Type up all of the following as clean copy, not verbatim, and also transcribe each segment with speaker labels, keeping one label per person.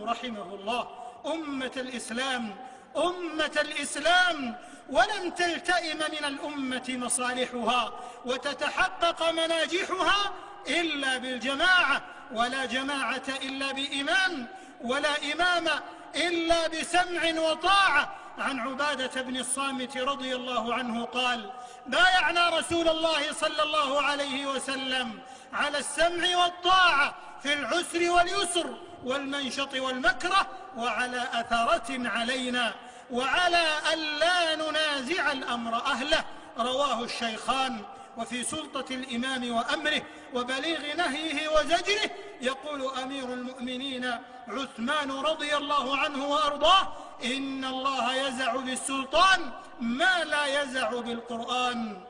Speaker 1: رحمه الله أمة الإسلام ولن تلتئم من الأمة مصالحها وتتحقق مناجحها إلا بالجماعة، ولا جماعة إلا بإمام، ولا إمام إلا بسمع وطاعة. عن عبادة بن الصامت رضي الله عنه قال: بايعنا رسول الله صلى الله عليه وسلم على السمع والطاعة في العسر واليسر والمنشط والمكره، وعلى أثرة علينا، وعلى أن لا ننازع الأمر أهله. رواه الشيخان. وفي سلطة الإمام وأمره وبليغ نهيه وزجره يقول أمير المؤمنين عثمان رضي الله عنه وأرضاه: إن الله يزع بالسلطان ما لا يزع بالقرآن.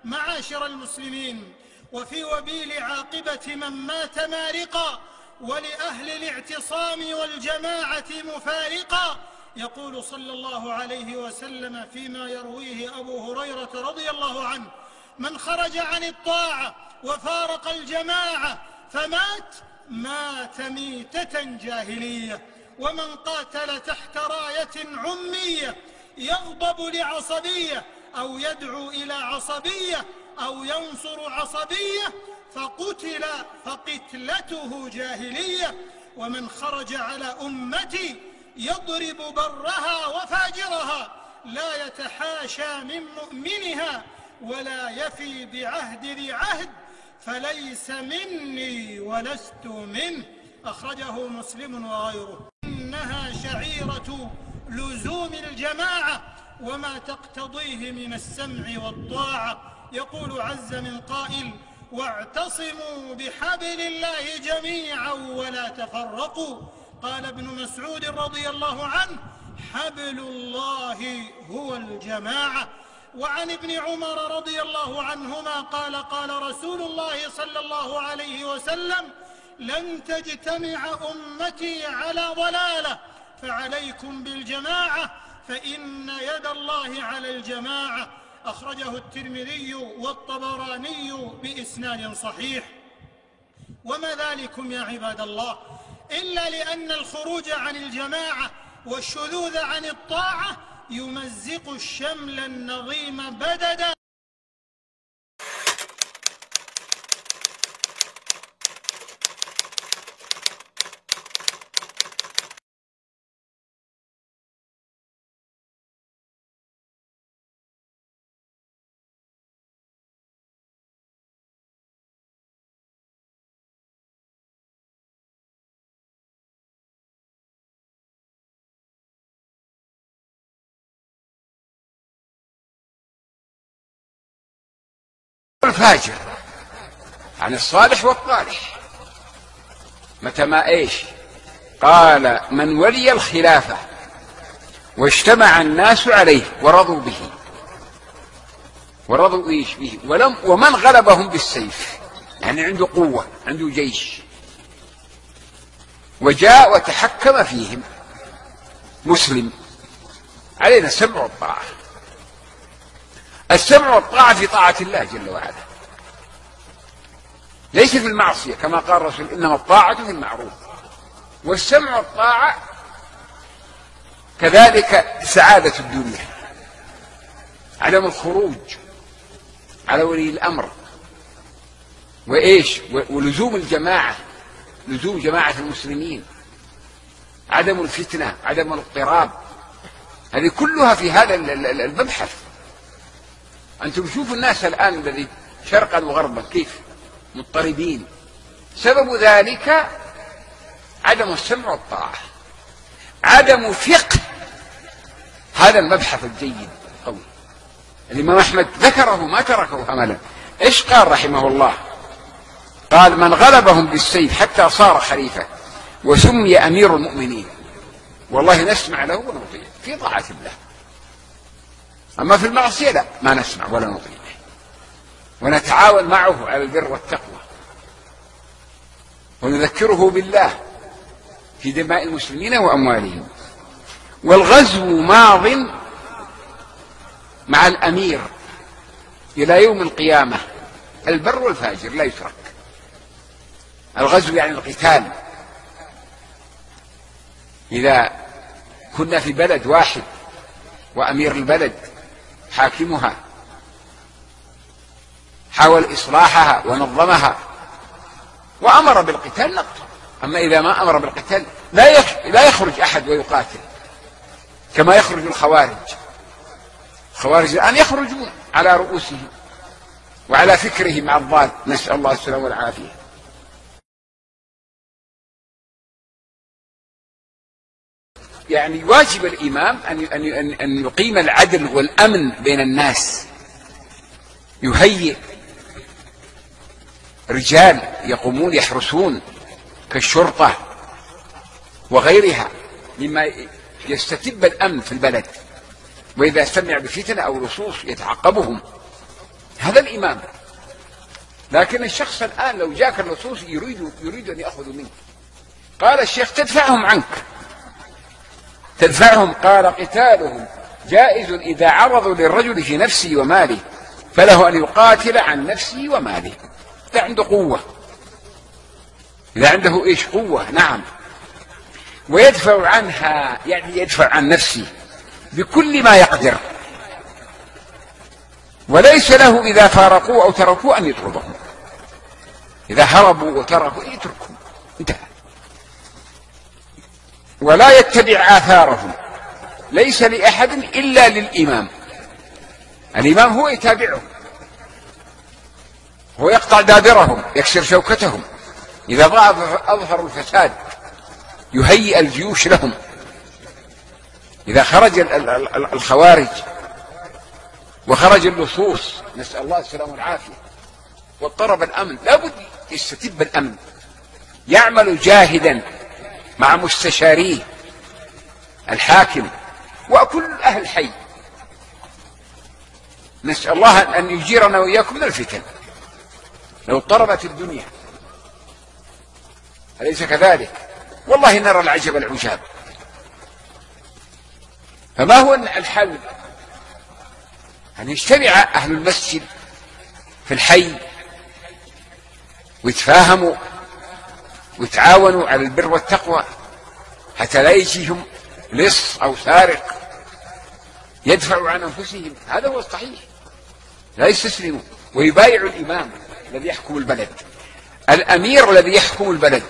Speaker 1: معاشر المسلمين، وفي وبيل عاقبة من مات مارقا ولأهل الاعتصام والجماعة مفارقا، يقول صلى الله عليه وسلم فيما يرويه أبو هريرة رضي الله عنه: من خرج عن الطاعة وفارق الجماعة فمات مات ميتة جاهلية. ومن قاتل تحت راية عمية يغضب لعصبية أو يدعو إلى عصبية أو ينصر عصبية فقتل فقتلته جاهلية. ومن خرج على أمتي يضرب برها وفاجرها لا يتحاشى من مؤمنها ولا يفي بعهد ذي عهد فليس مني ولست منه. أخرجه مسلم وغيره. إنها شعيرة لزوم الجماعة وما تقتضيه من السمع والطاعة. يقول عز من قائل: واعتصموا بحبل الله جميعا ولا تفرقوا. قال ابن مسعود رضي الله عنه: حبل الله هو الجماعة. وعن ابن عمر رضي الله عنهما قال: قال رسول الله صلى الله عليه وسلم: لن تجتمع أمتي على ضلالة، فعليكم بالجماعة فإن يد الله على الجماعة. أخرجه الترمذي والطبراني بإسناد صحيح. وما ذلكم يا عباد الله إلا لأن الخروج عن الجماعة والشذوذ عن الطاعة يمزق الشمل النظيم بددا.
Speaker 2: الفاجر عن الصالح والطالح. متى ما قال: من ولي الخلافة واجتمع الناس عليه ورضوا به به ومن غلبهم بالسيف، يعني عنده قوة، عنده جيش، وجاء وتحكم فيهم مسلم، علينا السمع والطاعة. السمع والطاعة في طاعة الله جل وعلا، ليس في المعصية، كما قال الرسول: إنما الطاعة في المعروف. والسمع والطاعة كذلك سعادة الدنيا، عدم الخروج على ولي الأمر، ولزوم الجماعة، لزوم جماعة المسلمين، عدم الفتنة، عدم الاضطراب، هذه كلها في هذا المبحث. أنتم شوفوا الناس الآن الذي شرقا وغربا كيف مضطربين، سبب ذلك عدم السمع والطاعة، عدم فقه هذا المبحث الجيد القوي. الإمام أحمد ذكره ما تركه هملا. إيش قال رحمه الله؟ قال: من غلبهم بالسيف حتى صار خليفة وسمي أمير المؤمنين، والله نسمع له ونطيع في طاعة الله، أما في المعصية لا، ما نسمع ولا نطيع، ونتعاون معه على البر والتقوى، ونذكره بالله في دماء المسلمين وأموالهم. والغزو ماض مع الأمير إلى يوم القيامة، البر والفاجر لا يترك. الغزو يعني القتال، إذا كنا في بلد واحد وأمير البلد حاكمها حاول إصلاحها ونظمها وأمر بالقتال نقتل. أما إذا ما أمر بالقتال لا يخرج أحد ويقاتل كما يخرج الخوارج. الخوارج الآن يخرجون على رؤوسهم وعلى فكرهم الضال، نسأل الله السلامة والعافية. يعني واجب الإمام أن يقيم العدل والأمن بين الناس، يهيئ رجال يقومون يحرسون كالشرطة وغيرها مما يستتب الأمن في البلد، وإذا سمع بفتنة أو لصوص يتعقبهم. هذا الإمام. لكن الشخص الآن لو جاك اللصوص يريد أن يأخذ منك، قال الشيخ تدفعهم عنك، تدفعهم. قال قتالهم جائز إذا عرضوا للرجل في نفسه وماله، فله أن يقاتل عن نفسه وماله. إذا عنده قوة، إذا عنده إيش قوة، نعم، ويدفع عنها، يعني يدفع عن نفسه بكل ما يقدر، وليس له إذا فارقوا أو تركوا أن يطردهم. إذا هربوا وتركوا يتركوا، انتهى. ولا يتبع آثارهم، ليس لأحد إلا للإمام. الإمام هو يتابعهم، هو يقطع دابرهم، يكسر شوكتهم. إذا أظهروا الفساد يهيئ الجيوش لهم. إذا خرج الخوارج وخرج اللصوص، نسأل الله السلامة والعافية، واضطرب الأمن، لابد يستتب الأمن. يعمل جاهدا مع مستشاريه الحاكم وكل أهل الحي. نسأل الله أن يجيرنا وإياكم من الفتن لو اضطربت الدنيا، أليس كذلك؟ والله نرى العجب العجاب. فما هو الحل؟ أن يجتمع أهل المسجد في الحي ويتفاهموا ويتعاونوا على البر والتقوى، حتى لا يجيهم لص أو سارق يدفعوا عن أنفسهم. هذا هو الصحيح. لا يستسلموا ويبايعوا الإمام الذي يحكم البلد، الأمير الذي يحكم البلد،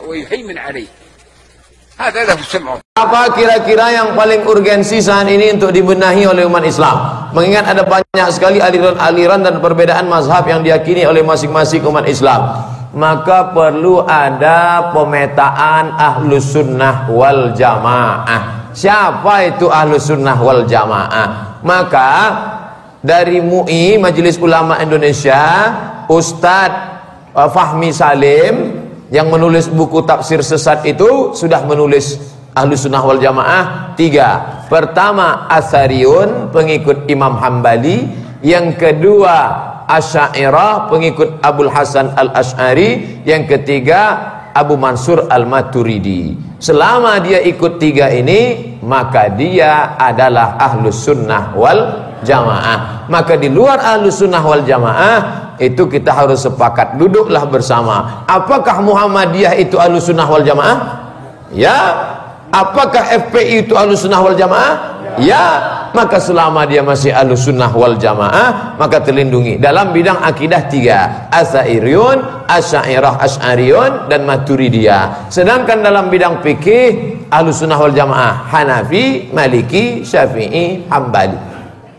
Speaker 2: ويهيمن عليه. هذا له سمعه.
Speaker 3: Apa kira-kira yang paling urgensi saat ini untuk dibenahi oleh umat Islam? Mengingat ada banyak sekali aliran-aliran dan perbedaan mazhab yang diyakini oleh masing-masing umat Islam, maka perlu ada pemetaan ahlus sunnah wal jamaah. Siapa itu ahlus sunnah wal jamaah? Maka dari MUI, Majelis Ulama Indonesia, Ustadz Fahmi Salim yang menulis buku tafsir sesat itu sudah menulis Ahlus Sunnah wal Jamaah 3. Pertama Asy'ariyun, pengikut Imam Hambali. Yang kedua Asy'ariyah, pengikut Abul Hasan Al-Asy'ari. Yang ketiga Abu Mansur Al-Maturidi. Selama dia ikut 3 ini, maka dia adalah Ahlus Sunnah wal Jamaah. Maka di luar Ahlus Sunnah wal Jamaah itu kita harus sepakat, duduklah bersama. Apakah Muhammadiyah itu Ahlus Sunnah wal Jamaah? Ya. Apakah FPI itu Ahlus Sunnah wal Jamaah? Ya. Maka selama dia masih Ahlus Sunnah wal Jamaah, maka terlindungi. Dalam bidang akidah 3, Asy'ariyun, Asy'ariyah, Asy'ariyun, dan Maturidiyah. Sedangkan dalam bidang fikih Ahlus Sunnah wal Jamaah Hanafi, Maliki, Syafi'i, Hambali.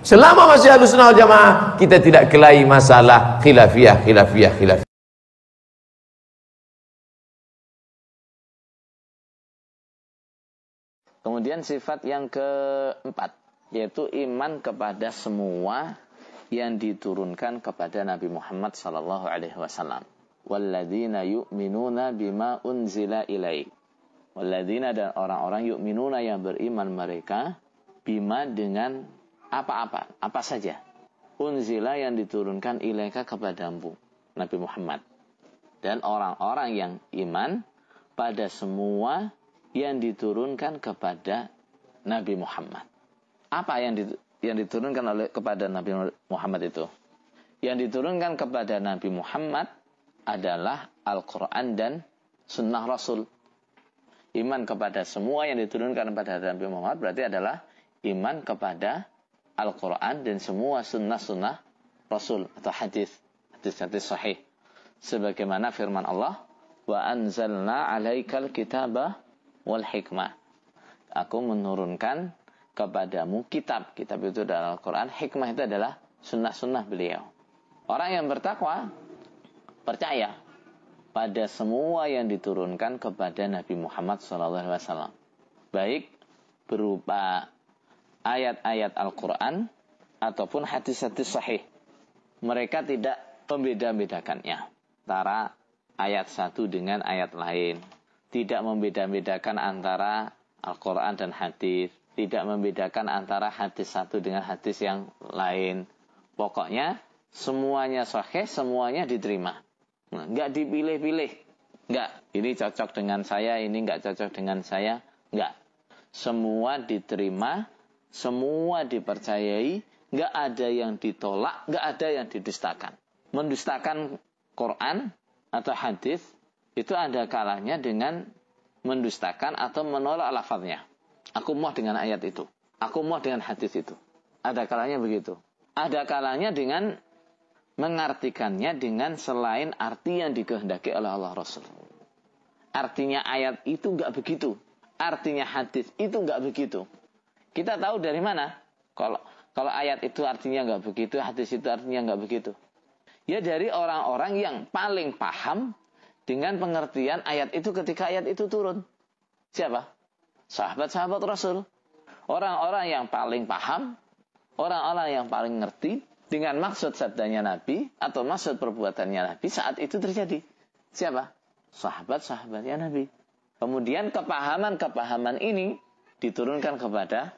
Speaker 3: Selama masih Ahlus Sunnah wal Jamaah, kita tidak kelahi masalah khilafiyah.
Speaker 4: Kemudian sifat yang keempat, yaitu iman kepada semua yang diturunkan kepada Nabi Muhammad sallallahu alaihi wasallam. Walladzina yu'minuna bima unzila ilaik. Walladzina, dan orang-orang yu'minuna yang beriman mereka, bima dengan apa saja. Unzila yang diturunkan ilaika kepadamu Nabi Muhammad. Dan orang-orang yang iman pada semua yang diturunkan kepada Nabi Muhammad. Apa yang diturunkan kepada Nabi Muhammad itu? Yang diturunkan kepada Nabi Muhammad adalah Al-Quran dan Sunnah Rasul. iman kepada semua yang diturunkan kepada Nabi Muhammad berarti adalah iman kepada Al-Quran dan semua sunnah-sunnah Rasul atau hadis-hadis sahih. Sebagaimana firman Allah, wa anzalna alaikal kitaba wal hikmah. Aku menurunkan kepadamu kitab. Kitab itu adalah Al-Quran. Hikmah itu adalah sunnah-sunnah beliau. Orang yang bertakwa percaya pada semua yang diturunkan kepada Nabi Muhammad SAW. Baik berupa ayat-ayat Al-Quran ataupun hadis-hadis sahih. Mereka tidak membeda-bedakannya antara ayat satu dengan ayat lain. Tidak membeda-bedakan antara Al-Quran dan hadis. Tidak membedakan antara hadis satu dengan hadis yang lain. Pokoknya semuanya sahih, semuanya diterima. Enggak dipilih-pilih. Enggak, ini cocok dengan saya, ini enggak cocok dengan saya. Enggak. Semua diterima, semua dipercayai, enggak ada yang ditolak, enggak ada yang didustakan. Mendustakan Quran atau hadis itu ada kalanya dengan mendustakan atau menolak lafaznya. Aku mau dengan ayat itu. Aku mau dengan hadis itu. Ada kalanya begitu. Ada kalanya dengan mengartikannya dengan selain arti yang dikehendaki oleh Allah Rasul. Artinya ayat itu enggak begitu. Artinya hadis itu enggak begitu. Kita tahu dari mana? Kalau ayat itu artinya enggak begitu, hadis itu artinya enggak begitu. Ya dari orang-orang yang paling paham dengan pengertian ayat itu ketika ayat itu turun. Siapa? Sahabat-sahabat Rasul. Orang-orang yang paling paham, orang-orang yang paling ngerti dengan maksud sabdanya Nabi atau maksud perbuatannya Nabi saat itu terjadi. Siapa? Sahabat-sahabatnya Nabi. Kemudian kepahaman-kepahaman ini diturunkan kepada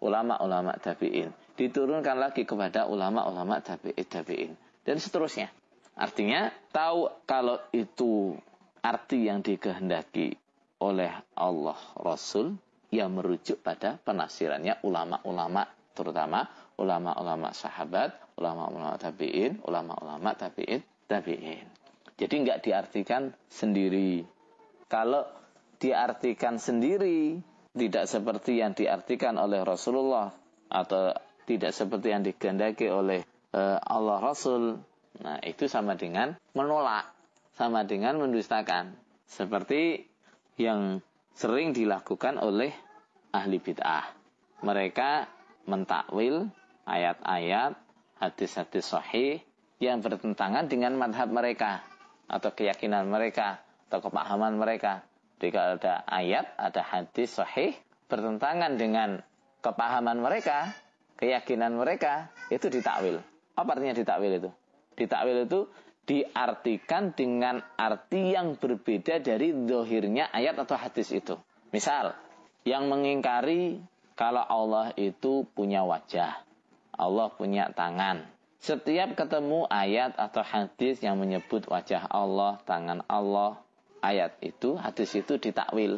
Speaker 4: ulama-ulama tabi'in. Diturunkan lagi kepada ulama-ulama tabi'in. Dan seterusnya. Artinya, tahu kalau itu arti yang dikehendaki oleh Allah Rasul yang merujuk pada penafsirannya ulama-ulama, terutama ulama-ulama sahabat, ulama-ulama tabi'in, ulama-ulama tabi'in. Jadi enggak diartikan sendiri. Kalau diartikan sendiri, tidak seperti yang diartikan oleh Rasulullah atau tidak seperti yang dikehendaki oleh Allah Rasul, nah itu sama dengan menolak, sama dengan mendustakan. Seperti yang sering dilakukan oleh ahli bid'ah. Mereka mentakwil ayat-ayat, hadis-hadis sahih yang bertentangan dengan madhab mereka atau keyakinan mereka atau kepahaman mereka. Jika ada ayat, ada hadis sahih bertentangan dengan kepahaman mereka, keyakinan mereka, itu ditakwil. Apa artinya ditakwil itu? Ditakwil itu diartikan dengan arti yang berbeda dari zahirnya ayat atau hadis itu. Misal, yang mengingkari kalau Allah itu punya wajah, Allah punya tangan. Setiap ketemu ayat atau hadis yang menyebut wajah Allah, tangan Allah, ayat itu, hadis itu ditakwil.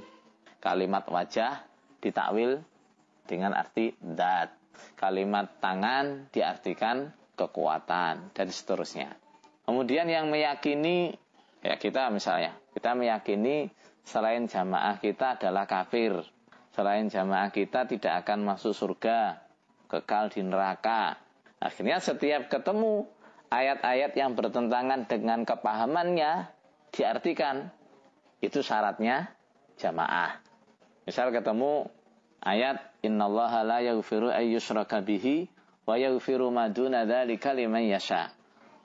Speaker 4: Kalimat wajah ditakwil dengan arti zat. Kalimat tangan diartikan kekuatan dan seterusnya. Kemudian yang meyakini, ya kita misalnya, kita meyakini selain jamaah kita adalah kafir. Selain jamaah kita tidak akan masuk surga, kekal di neraka. Akhirnya setiap ketemu ayat-ayat yang bertentangan dengan kepahamannya diartikan. Itu syaratnya jamaah. Misal ketemu ayat innallaha la yaghfiru ay yushraka bihi wa yaghfiru ma duna dzalika liman yasha.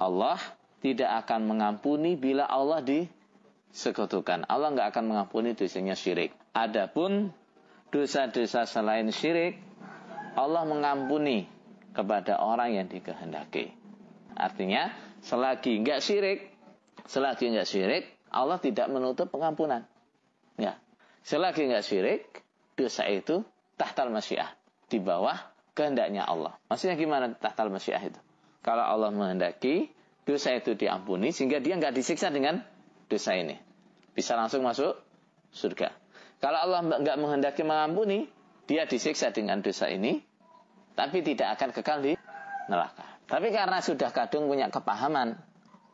Speaker 4: Allah tidak akan mengampuni bila Allah disekutukan. Allah enggak akan mengampuni dosanya syirik. Adapun dosa-dosa selain syirik, Allah mengampuni kepada orang yang dikehendaki. Artinya, selagi enggak syirik, Allah tidak menutup pengampunan. Ya. Selagi enggak syirik, dosa itu tahtal masyiah, di bawah kehendaknya Allah. Maksudnya gimana tahtal masyiah itu? Kalau Allah menghendaki, dosa itu diampuni sehingga dia enggak disiksa dengan dosa ini. Bisa langsung masuk surga. Kalau Allah enggak menghendaki mengampuni, dia disiksa dengan dosa ini, tapi tidak akan kekal di neraka. Tapi karena sudah kadung punya kepahaman,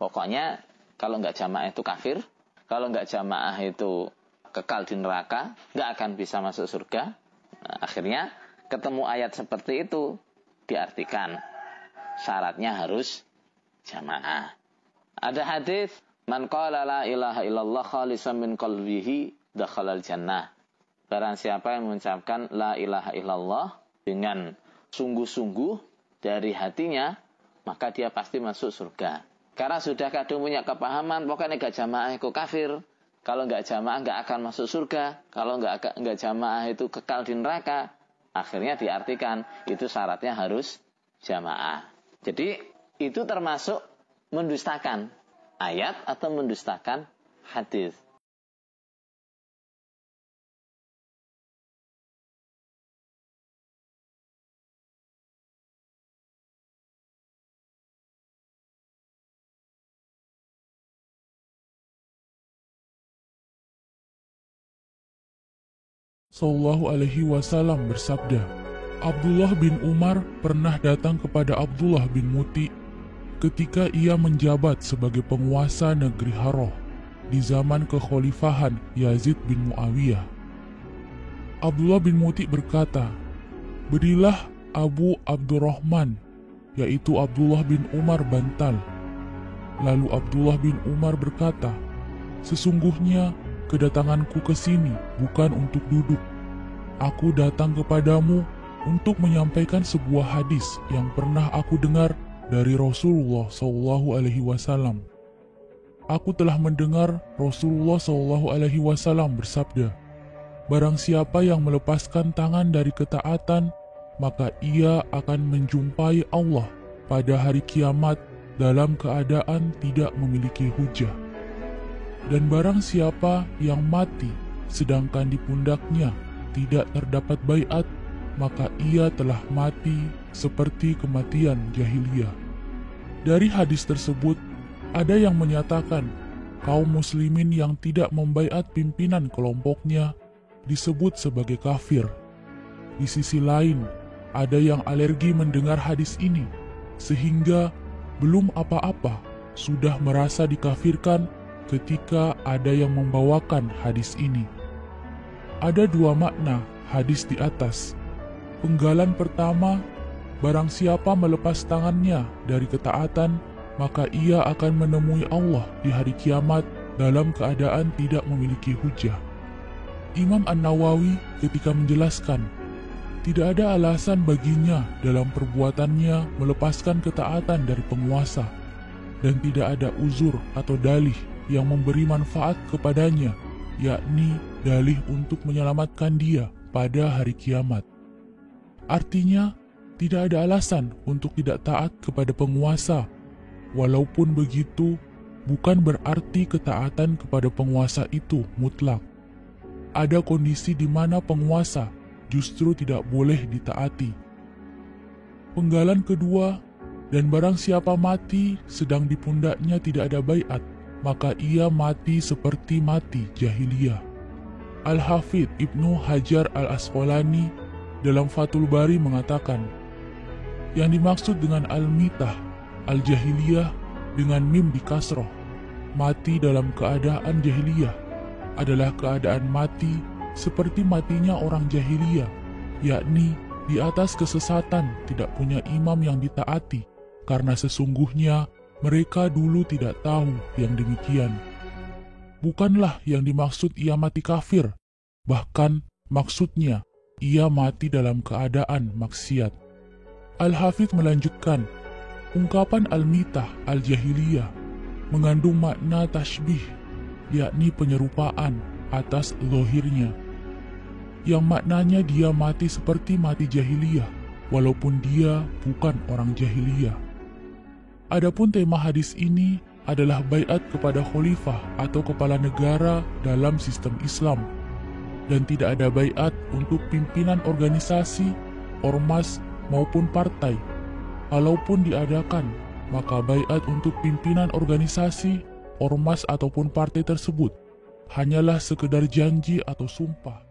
Speaker 4: pokoknya kalau enggak jamaah itu kafir, kalau enggak jamaah itu kekal di neraka, nggak akan bisa masuk surga. Nah, akhirnya ketemu ayat seperti itu, diartikan syaratnya harus jamaah. Ada hadis, man qala la ilaha illallah khalisan min qalbihi dakhalal jannah. Barang siapa yang mengucapkan la ilaha illallah dengan sungguh-sungguh dari hatinya, maka dia pasti masuk surga. Karena sudah kadang punya kepahaman, pokoknya gak jamaah itu kafir. Kalau nggak jamaah nggak akan masuk surga. Kalau nggak jamaah itu kekal di neraka. Akhirnya diartikan itu syaratnya harus jamaah. Jadi itu termasuk mendustakan ayat atau mendustakan hadis.
Speaker 5: Sallallahu alaihi wasallam bersabda, Abdullah bin Umar pernah datang kepada Abdullah bin Muti ketika ia menjabat sebagai penguasa negeri Harrah di zaman kekhalifahan Yazid bin Muawiyah. Abdullah bin Muti berkata, berilah Abu Abdurrahman, yaitu Abdullah bin Umar bantal. Lalu Abdullah bin Umar berkata, sesungguhnya kedatanganku ke sini bukan untuk duduk. Aku datang kepadamu untuk menyampaikan sebuah hadis yang pernah aku dengar dari Rasulullah SAW. Aku telah mendengar Rasulullah SAW bersabda, barang siapa yang melepaskan tangan dari ketaatan, maka ia akan menjumpai Allah pada hari kiamat dalam keadaan tidak memiliki hujah. Dan barang siapa yang mati sedangkan di pundaknya tidak terdapat baiat, maka ia telah mati seperti kematian jahiliyah. Dari hadis tersebut, ada yang menyatakan kaum muslimin yang tidak membaiat pimpinan kelompoknya disebut sebagai kafir. Di sisi lain, ada yang alergi mendengar hadis ini, sehingga belum apa-apa sudah merasa dikafirkan ketika ada yang membawakan hadis ini. Ada dua makna hadis di atas. Penggalan pertama, barang siapa melepas tangannya dari ketaatan, maka ia akan menemui Allah di hari kiamat dalam keadaan tidak memiliki hujah. Imam An-Nawawi ketika menjelaskan, tidak ada alasan baginya dalam perbuatannya melepaskan ketaatan dari penguasa, dan tidak ada uzur atau dalih yang memberi manfaat kepadanya, yakni dalih untuk menyelamatkan dia pada hari kiamat. Artinya, tidak ada alasan untuk tidak taat kepada penguasa. Walaupun begitu, bukan berarti ketaatan kepada penguasa itu mutlak. Ada kondisi di mana penguasa justru tidak boleh ditaati. Penggalan kedua, dan barang siapa mati sedang di pundaknya tidak ada baiat, maka ia mati seperti mati jahiliyah. Al-Hafidh Ibnu Hajar Al-Asqalani dalam Fathul Bari mengatakan, yang dimaksud dengan al-mitah, al-jahiliyah dengan mim di kasroh, mati dalam keadaan jahiliyah, adalah keadaan mati seperti matinya orang jahiliyah, yakni di atas kesesatan, tidak punya imam yang ditaati, karena sesungguhnya mereka dulu tidak tahu yang demikian. Bukanlah yang dimaksud ia mati kafir, bahkan maksudnya ia mati dalam keadaan maksiat. Al-Hafidh melanjutkan, ungkapan al-mitah al-jahiliyah mengandung makna tashbih, yakni penyerupaan atas zahirnya, yang maknanya dia mati seperti mati jahiliyah, walaupun dia bukan orang jahiliyah. Adapun tema hadis ini adalah baiat kepada khalifah atau kepala negara dalam sistem Islam, dan tidak ada baiat untuk pimpinan organisasi, ormas, maupun partai. Kalaupun diadakan, maka baiat untuk pimpinan organisasi, ormas, ataupun partai tersebut hanyalah sekedar janji atau sumpah.